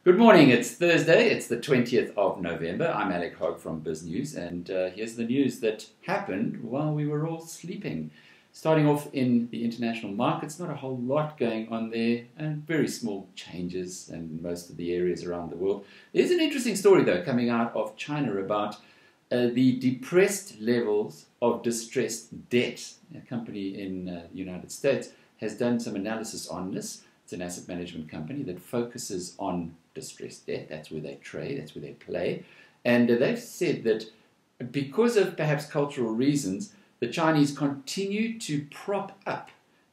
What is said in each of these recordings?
Good morning, it's Thursday, it's the 20th of November. I'm Alec Hogg from Biz News, and here's the news that happened while we were all sleeping. Starting off in the international markets, not a whole lot going on there, and very small changes in most of the areas around the world. There's an interesting story, though, coming out of China about the depressed levels of distressed debt. A company in the United States has done some analysis on this. It's an asset management company that focuses on distressed debt. That's where they trade, that's where they play. And they've said that because of perhaps cultural reasons, the Chinese continue to prop up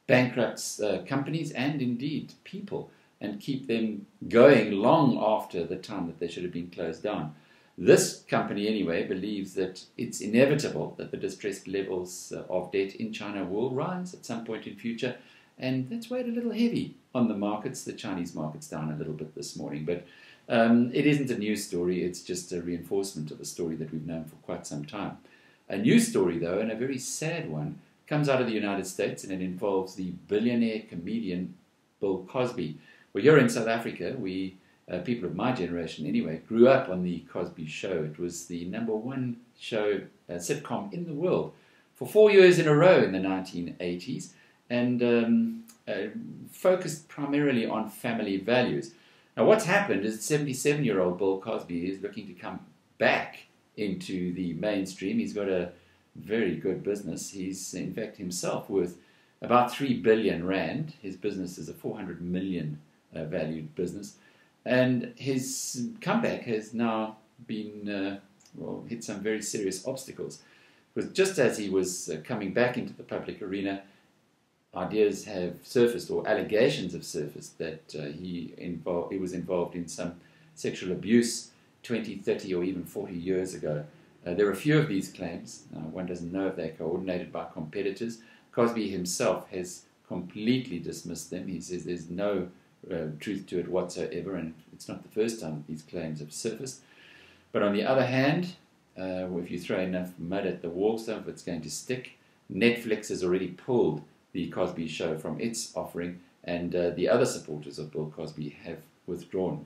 bankrupt companies and indeed people and keep them going long after the time that they should have been closed down. This company, anyway, believes that it's inevitable that the distressed levels of debt in China will rise at some point in future. And that's weighed a little heavy on the markets. The Chinese market's down a little bit this morning, but it isn't a news story. It's just a reinforcement of a story that we've known for quite some time. A news story, though, and a very sad one, comes out of the United States, and it involves the billionaire comedian Bill Cosby. Well, here in South Africa, we, people of my generation anyway, grew up on the Cosby Show. It was the #1 show, sitcom in the world for 4 years in a row in the 1980s. And focused primarily on family values. Now, what's happened is 77-year-old Bill Cosby is looking to come back into the mainstream. He's got a very good business. He's, in fact, himself worth about 3 billion rand. His business is a 400 million valued business. And his comeback has now been, hit some very serious obstacles. Because just as he was coming back into the public arena, ideas have surfaced, or allegations have surfaced, that he was involved in some sexual abuse 20, 30 or even 40 years ago. There are a few of these claims. One doesn't know if they're coordinated by competitors. Cosby himself has completely dismissed them. He says there's no truth to it whatsoever, and it's not the first time that these claims have surfaced. But on the other hand, if you throw enough mud at the wall, some of it's going to stick. Netflix has already pulled the Cosby Show from its offering, and the other supporters of Bill Cosby have withdrawn.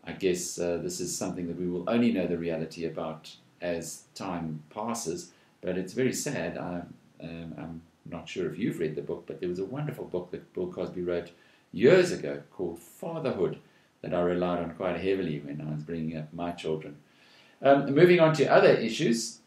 I guess this is something that we will only know the reality about as time passes, but it's very sad. I'm not sure if you've read the book, but there was a wonderful book that Bill Cosby wrote years ago called Fatherhood that I relied on quite heavily when I was bringing up my children. Moving on to other issues,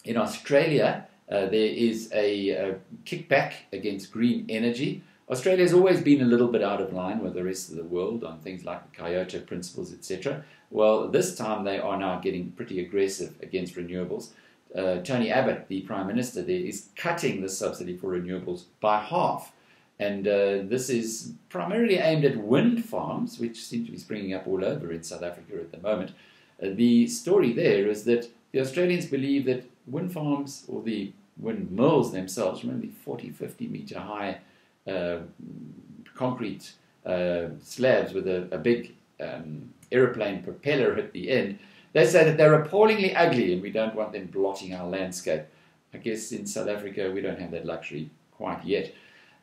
in Australia, there is a kickback against green energy. Australia has always been a little bit out of line with the rest of the world on things like the Kyoto principles, etc. Well, this time they are now getting pretty aggressive against renewables. Tony Abbott, the Prime Minister there, is cutting the subsidy for renewables by half. And this is primarily aimed at wind farms, which seem to be springing up all over in South Africa at the moment. The story there is that the Australians believe that wind farms, or the windmills themselves, remember the 40, 50 meter high concrete slabs with a big aeroplane propeller at the end, they say that they're appallingly ugly and we don't want them blotting our landscape. I guess in South Africa we don't have that luxury quite yet.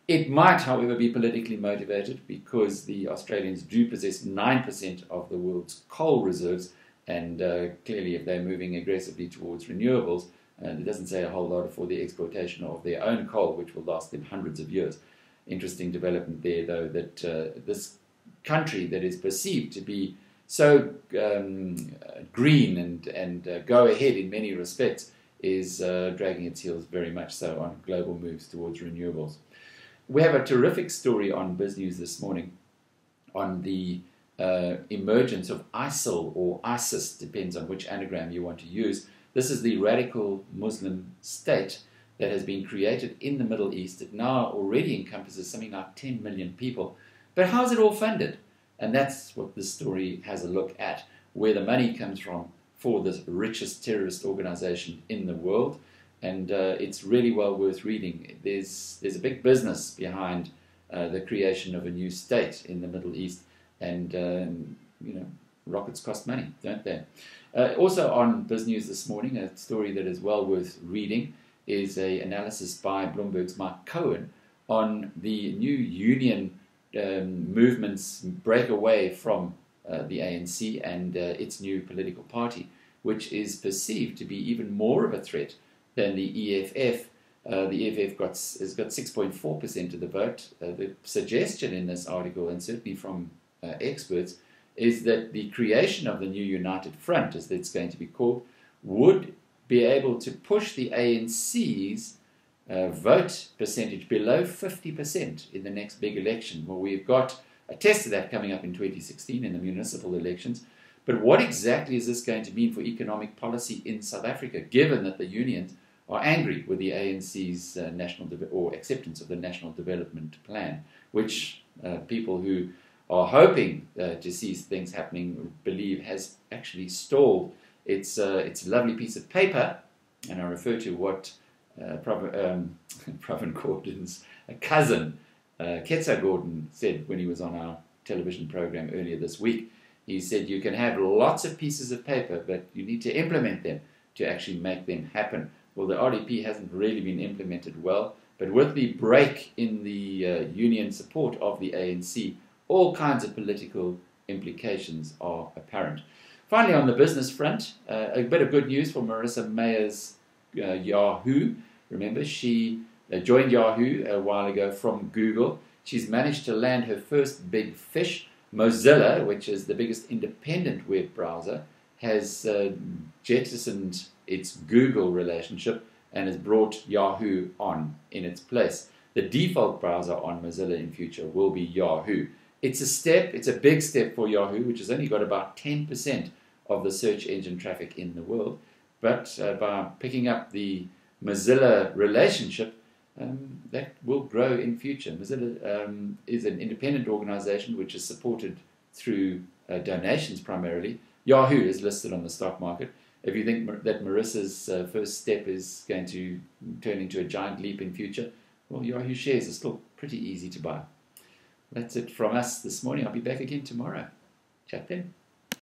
It might, however, be politically motivated because the Australians do possess 9% of the world's coal reserves, and clearly if they're moving aggressively towards renewables, it doesn't say a whole lot for the exploitation of their own coal, which will last them hundreds of years. Interesting development there, though, that this country that is perceived to be so green and go ahead in many respects is dragging its heels very much so on global moves towards renewables. We have a terrific story on Biz News this morning on the emergence of ISIL or ISIS, depends on which anagram you want to use. This is the radical Muslim state that has been created in the Middle East. It now already encompasses something like 10 million people. But how's it all funded? And that's what this story has a look at, where the money comes from for the richest terrorist organization in the world. And it's really well worth reading. There's a big business behind the creation of a new state in the Middle East. And, rockets cost money, don't they? Also on Biz News this morning, a story that is well worth reading is an analysis by Bloomberg's Mark Cohen on the new union movement's break away from the ANC and its new political party, which is perceived to be even more of a threat than the EFF. The EFF has got 6.4% of the vote. The suggestion in this article, and certainly from experts, is that the creation of the new United Front, as it's going to be called, would be able to push the ANC's vote percentage below 50% in the next big election. Well, we've got a test of that coming up in 2016 in the municipal elections. But what exactly is this going to mean for economic policy in South Africa, given that the unions are angry with the ANC's acceptance of the National Development Plan, which people who are hoping to see things happening believe has actually stalled. It's a lovely piece of paper, and I refer to what Pravin Gordon's cousin, Ketsa Gordon, said when he was on our television program earlier this week. He said you can have lots of pieces of paper, but you need to implement them to actually make them happen. Well, the RDP hasn't really been implemented well, but with the break in the union support of the ANC, all kinds of political implications are apparent. Finally, on the business front, a bit of good news for Marissa Mayer's Yahoo. Remember, she joined Yahoo a while ago from Google. She's managed to land her first big fish. Mozilla, which is the biggest independent web browser, has jettisoned its Google relationship and has brought Yahoo on in its place. The default browser on Mozilla in future will be Yahoo. It's a big step for Yahoo, which has only got about 10% of the search engine traffic in the world. But by picking up the Mozilla relationship, that will grow in future. Mozilla is an independent organization which is supported through donations primarily. Yahoo is listed on the stock market. If you think that Marissa's first step is going to turn into a giant leap in future, well, Yahoo shares are still pretty easy to buy. That's it from us this morning. I'll be back again tomorrow. Chat then.